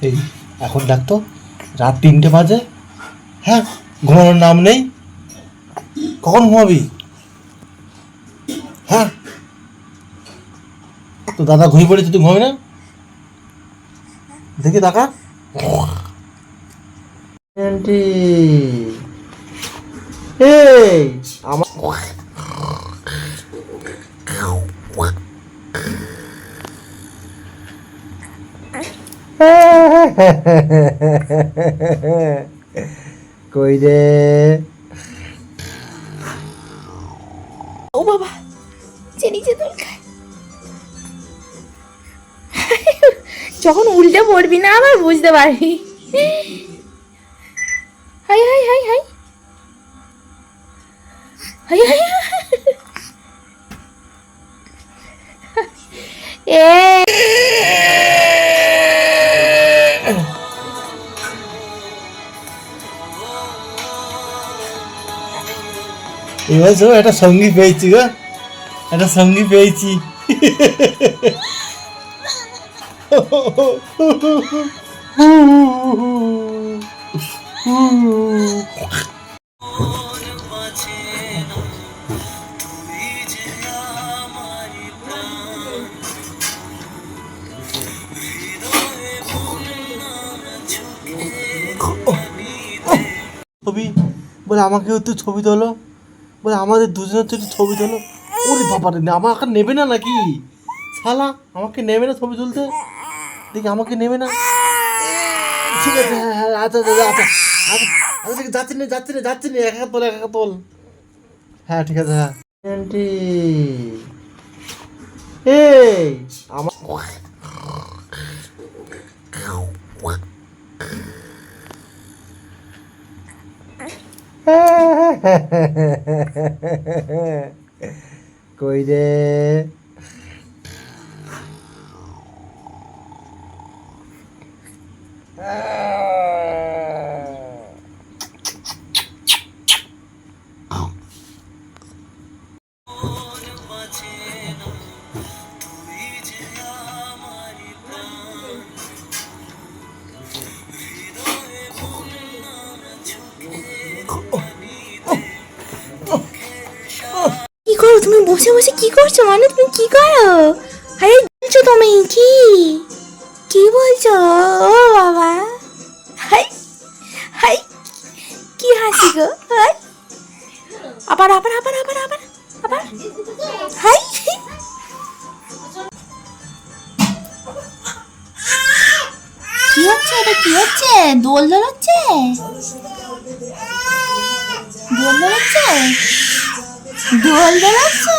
এই এখন ডাকতো, রাত 3টে বাজে। হ্যাঁ, ঘুমানোর নাম নেই। কখন ঘুমাবি? হ্যাঁ, তো দাদা ঘুমিয়ে পড়েছে, তুই ঘুমাবি না? দেখি টাকা এই আমার কই রে? ও বাবা, নিচে দোল খায়। যখন উল্টে পড়বি না আবার বুঝতে পারবি। হাই হাই হাই হাই হাই হাই এ এবার একটা সঙ্গী পেয়েছি গো, একটা সঙ্গী পেয়েছি। ছবি বলে আমাকেও একটু ছবি তোলো, বলে আমাদের দুজনের তো একটু ছবি তোলো। ওরে বাবারে, আমাকে নেবে না নাকি শালা? আমাকে নেবে না ছবি তুলতে? দেখি আমাকে নেবে না। ঠিক আছে, হ্যাঁ হ্যাঁ, আচ্ছা আচ্ছা আচ্ছা আচ্ছা আচ্ছা, যাচ্ছি না, একা তোল। হ্যাঁ ঠিক আছে, হ্যাঁ আন্টি। এই আমার কই রে? কি করো তুমি? বসে বসে কি করছো? মানে তুমি কি করো? আরে বলছো তুমি কি কি বলছো? ও বাবা, হাই হাই, কি হাসি গো? হাই, আবার আবার আবার আবার আবার আবার হাই। কি হচ্ছে এটা? কি হচ্ছে? দোল দোলাচ্ছে? দোল দোলাচ্ছে? দোল দোলাচ্ছে?